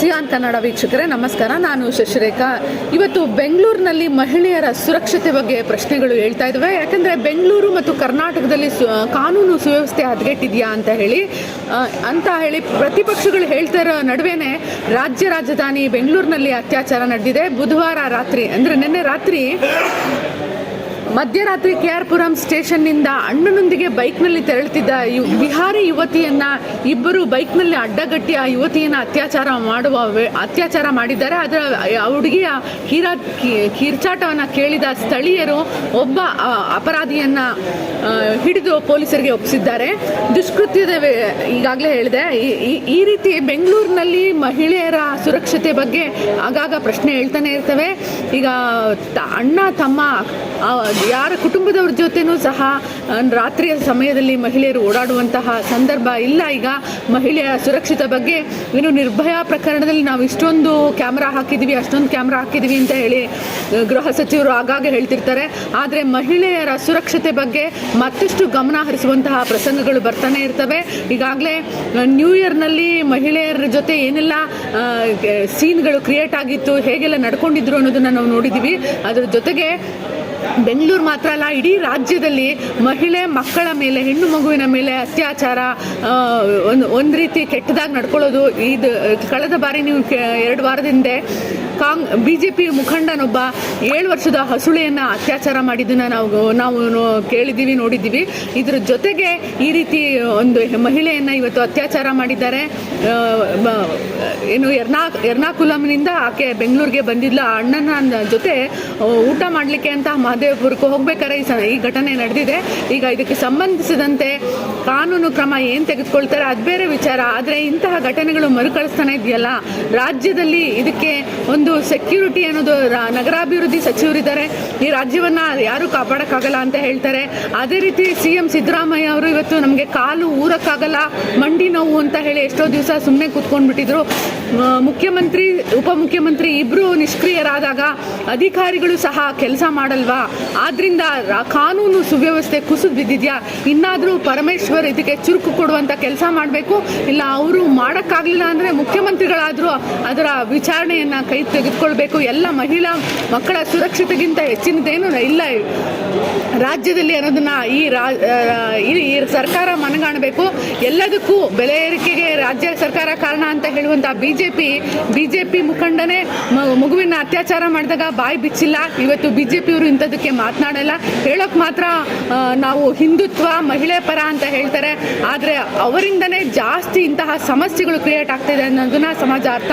Xi'an Kannada ವೀಕ್ಷಕರೇ ನಮಸ್ಕಾರ. ನಾನು ಶಶಿರೇಖಾ. ಇವತ್ತು ಬೆಂಗಳೂರಿನಲ್ಲಿ ಮಹಿಳೆಯರ ಸುರಕ್ಷತೆ ಬಗ್ಗೆ ಪ್ರಶ್ನೆಗಳು ಹೇಳ್ತಾ ಇದ್ದಾವೆ. ಯಾಕಂದರೆ ಬೆಂಗಳೂರು ಮತ್ತು ಕರ್ನಾಟಕದಲ್ಲಿ ಕಾನೂನು ಸುವ್ಯವಸ್ಥೆ ಹದಗೆಟ್ಟಿದೆಯಾ ಅಂತ ಹೇಳಿ ಪ್ರತಿಪಕ್ಷಗಳು ಹೇಳ್ತಾ ಇರೋ ನಡುವೆನೇ ರಾಜ್ಯ ರಾಜಧಾನಿ ಬೆಂಗಳೂರಿನಲ್ಲಿ ಅತ್ಯಾಚಾರ ನಡೆದಿದೆ. ಬುಧವಾರ ರಾತ್ರಿ ಅಂದರೆ ನಿನ್ನೆ ರಾತ್ರಿ ಮಧ್ಯರಾತ್ರಿ KR ಪುರಂ ಸ್ಟೇಷನ್ನಿಂದ ಅಣ್ಣನೊಂದಿಗೆ ಬೈಕ್ನಲ್ಲಿ ತೆರಳುತ್ತಿದ್ದ ಬಿಹಾರಿ ಯುವತಿಯನ್ನು ಇಬ್ಬರು ಬೈಕ್ನಲ್ಲಿ ಅಡ್ಡಗಟ್ಟಿ ಆ ಯುವತಿಯನ್ನು ಅತ್ಯಾಚಾರ ಮಾಡಿದ್ದಾರೆ. ಅದರ ಹುಡುಗಿಯ ಕಿರ್ಚಾಟವನ್ನು ಕೇಳಿದ ಸ್ಥಳೀಯರು ಒಬ್ಬ ಅಪರಾಧಿಯನ್ನು ಹಿಡಿದು ಪೊಲೀಸರಿಗೆ ಒಪ್ಪಿಸಿದ್ದಾರೆ. ದುಷ್ಕೃತ್ಯದ ಈಗಾಗಲೇ ಹೇಳಿದೆ. ಈ ರೀತಿ ಬೆಂಗಳೂರಿನಲ್ಲಿ ಮಹಿಳೆಯರ ಸುರಕ್ಷತೆ ಬಗ್ಗೆ ಆಗಾಗ ಪ್ರಶ್ನೆ ಹೇಳ್ತಾನೆ ಇರ್ತವೆ. ಈಗ ಅಣ್ಣ ತಮ್ಮ ಯಾರ ಕುಟುಂಬದವ್ರ ಜೊತೆನೂ ಸಹ ರಾತ್ರಿಯ ಸಮಯದಲ್ಲಿ ಮಹಿಳೆಯರು ಓಡಾಡುವಂತಹ ಸಂದರ್ಭ ಇಲ್ಲ. ಈಗ ಮಹಿಳೆಯ ಸುರಕ್ಷತೆ ಬಗ್ಗೆ ಇನ್ನು ನಿರ್ಭಯಾ ಪ್ರಕರಣದಲ್ಲಿ ನಾವು ಇಷ್ಟೊಂದು ಕ್ಯಾಮ್ರಾ ಹಾಕಿದ್ದೀವಿ ಅಷ್ಟೊಂದು ಕ್ಯಾಮ್ರಾ ಹಾಕಿದ್ದೀವಿ ಅಂತ ಹೇಳಿ ಗೃಹ ಸಚಿವರು ಆಗಾಗ ಹೇಳ್ತಿರ್ತಾರೆ. ಆದರೆ ಮಹಿಳೆಯರ ಸುರಕ್ಷತೆ ಬಗ್ಗೆ ಮತ್ತಷ್ಟು ಗಮನ ಹರಿಸುವಂತಹ ಪ್ರಸಂಗಗಳು ಬರ್ತಾನೆ ಇರ್ತವೆ. ಈಗಾಗಲೇ ನ್ಯೂ ಇಯರ್ನಲ್ಲಿ ಮಹಿಳೆಯರ ಜೊತೆ ಏನೆಲ್ಲ ಸೀನ್ಗಳು ಕ್ರಿಯೇಟ್ ಆಗಿತ್ತು, ಹೇಗೆಲ್ಲ ನಡ್ಕೊಂಡಿದ್ರು ಅನ್ನೋದನ್ನು ನಾವು ನೋಡಿದ್ದೀವಿ. ಅದರ ಜೊತೆಗೆ ಬೆಂಗಳೂರು ಮಾತ್ರ ಅಲ್ಲ, ಇಡೀ ರಾಜ್ಯದಲ್ಲಿ ಮಕ್ಕಳ ಮೇಲೆ, ಹೆಣ್ಣು ಮಗುವಿನ ಮೇಲೆ ಅತ್ಯಾಚಾರ, ಒಂದು ರೀತಿ ಕೆಟ್ಟದಾಗಿ ನಡ್ಕೊಳ್ಳೋದು. ಇದು ಕಳೆದ ಬಾರಿ ನೀವು 2 ವಾರದ ಹಿಂದೆ BJP ಮುಖಂಡನೊಬ್ಬ 7 ವರ್ಷದ ಹಸುಳೆಯನ್ನು ಅತ್ಯಾಚಾರ ಮಾಡಿದ್ದನ್ನು ನಾವು ಕೇಳಿದ್ದೀವಿ, ನೋಡಿದ್ದೀವಿ. ಇದರ ಜೊತೆಗೆ ಈ ರೀತಿ ಒಂದು ಮಹಿಳೆಯನ್ನು ಇವತ್ತು ಅತ್ಯಾಚಾರ ಮಾಡಿದ್ದಾರೆ. ಏನು ಎರ್ನಾಕುಲಂನಿಂದ ಆಕೆ ಬೆಂಗಳೂರಿಗೆ ಬಂದಿಲ್ಲ. ಅಣ್ಣನ ಜೊತೆ ಊಟ ಮಾಡಲಿಕ್ಕೆ ಅಂತ ಮಹದೇವಪುರಕ್ಕೆ ಹೋಗ್ಬೇಕಾದ್ರೆ ಈ ಘಟನೆ ನಡೆದಿದೆ. ಈಗ ಇದಕ್ಕೆ ಸಂಬಂಧಿಸಿದಂತೆ ಕಾನೂನು ಕ್ರಮ ಏನು ತೆಗೆದುಕೊಳ್ತಾರೆ ಅದು ಬೇರೆ ವಿಚಾರ. ಆದರೆ ಇಂತಹ ಘಟನೆಗಳು ಮರುಕಳಿಸ್ತಾನೆ ಇದೆಯಲ್ಲ, ರಾಜ್ಯದಲ್ಲಿ ಇದಕ್ಕೆ ಒಂದು ಸೆಕ್ಯೂರಿಟಿ ಅನ್ನೋದು ನಗರಾಭಿವೃದ್ಧಿ ಸಚಿವರಿದ್ದಾರೆ. ಈ ರಾಜ್ಯವನ್ನು ಯಾರೂ ಕಾಪಾಡೋಕ್ಕಾಗಲ್ಲ ಅಂತ ಹೇಳ್ತಾರೆ. ಅದೇ ರೀತಿ CM ಸಿದ್ದರಾಮಯ್ಯ ಅವರು ಇವತ್ತು ನಮಗೆ ಕಾಲು ಊರಕ್ಕಾಗಲ್ಲ, ಮಂಡಿ ನೋವು ಅಂತ ಹೇಳಿ ಎಷ್ಟೋ ದಿವಸ ಸುಮ್ಮನೆ ಕೂತ್ಕೊಂಡ್ಬಿಟ್ಟಿದ್ರು. ಮುಖ್ಯಮಂತ್ರಿ ಉಪಮುಖ್ಯಮಂತ್ರಿ ಇಬ್ಬರು ನಿಷ್ಕ್ರಿಯರಾದಾಗ ಅಧಿಕಾರಿಗಳು ಸಹ ಕೆಲಸ ಮಾಡಲ್ವಾ? ಆದ್ರಿಂದ ಕಾನೂನು ಸುವ್ಯವಸ್ಥೆ ಕುಸಿದು ಬಿದ್ದಿದ್ಯಾ? ಇನ್ನಾದರೂ ಪರಮೇಶ್ವರ್ ಇದಕ್ಕೆ ಚುರುಕು ಕೊಡುವಂಥ ಕೆಲಸ ಮಾಡಬೇಕು. ಇಲ್ಲ ಅವರು ಮಾಡೋಕ್ಕಾಗಲಿಲ್ಲ ಅಂದರೆ ಮುಖ್ಯಮಂತ್ರಿಗಳಾದರೂ ಅದರ ವಿಚಾರಣೆಯನ್ನು ಕೈ ತೆಗೆದುಕೊಳ್ಬೇಕು. ಎಲ್ಲ ಮಕ್ಕಳ ಸುರಕ್ಷತೆಗಿಂತ ಹೆಚ್ಚಿನದೇನು ಇಲ್ಲ ರಾಜ್ಯದಲ್ಲಿ ಅನ್ನೋದನ್ನ ಈ ಸರ್ಕಾರ ಮನಗಾಣಬೇಕು. ಎಲ್ಲದಕ್ಕೂ ಬೆಲೆ ಏರಿಕೆಗೆ ರಾಜ್ಯ ಸರ್ಕಾರ ಕಾರಣ ಅಂತ ಹೇಳುವಂಥ ಬಿಜೆಪಿ ಮುಖಂಡನೇ ಮಗುವಿನ ಅತ್ಯಾಚಾರ ಮಾಡಿದಾಗ ಬಾಯಿ ಬಿಚ್ಚಿಲ್ಲ. ಇವತ್ತು BJPಯವರು ಇಂಥದಕ್ಕೆ ಮಾತನಾಡಲ್ಲ. ಹೇಳೋಕೆ ಮಾತ್ರ ನಾವು ಹಿಂದುತ್ವ, ಮಹಿಳೆ ಪರ ಅಂತ ಹೇಳ್ತಾರೆ. ಆದರೆ ಅವರಿಂದನೇ ಜಾಸ್ತಿ ಇಂತಹ ಸಮಸ್ಯೆಗಳು ಕ್ರಿಯೇಟ್ ಆಗ್ತಾಯಿದೆ ಅನ್ನೋದನ್ನ ಸಮಾಜ ಅರ್ಥ